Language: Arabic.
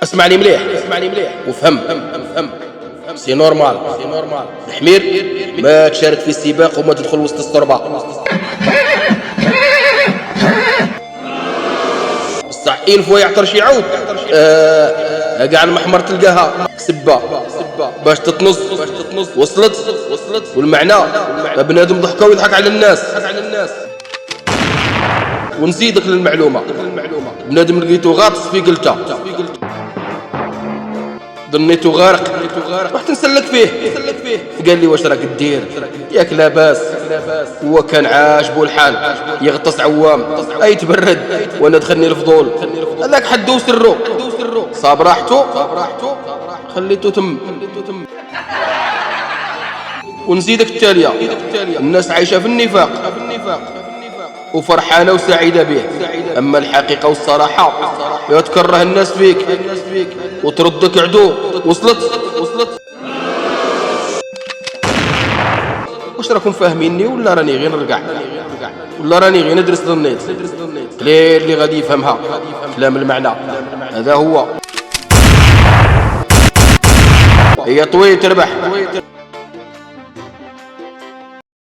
اسمعني مليح وفهم. سي نورمال الحمير ما تشارك في السباق وما تدخل وسط الصربة. بصح إن فوا يعطر شي عود كاع المحمر تلقاها سبة باش تتنص. وصلت والمعنى بنادم ضحكة ويضحك على الناس. ونزيدك للمعلومة، بنادم لقيتو غاطس في قلته، ظنيتو غارق، رحت نسلك فيه قال لي واش راك دير؟ ياك لاباس؟ هو كان عاجبو الحال يغطس عوام اي تبرد وانا دخلني الفضول. هذاك حدو سرو صاب راحتو خليتو تم. ونزيدك التالية، الناس عايشة في النفاق وفرحانة وسعيدة به، أما الحقيقة والصراحة يتكره الناس فيك وتردك عدو. وصلت؟ واش راكم فاهميني ولا راني غير نرقع ولا راني غير ندرس ظنيت؟ قليل اللي غادي يفهمها كلام المعنى. هذا هو. هي طويل تربح.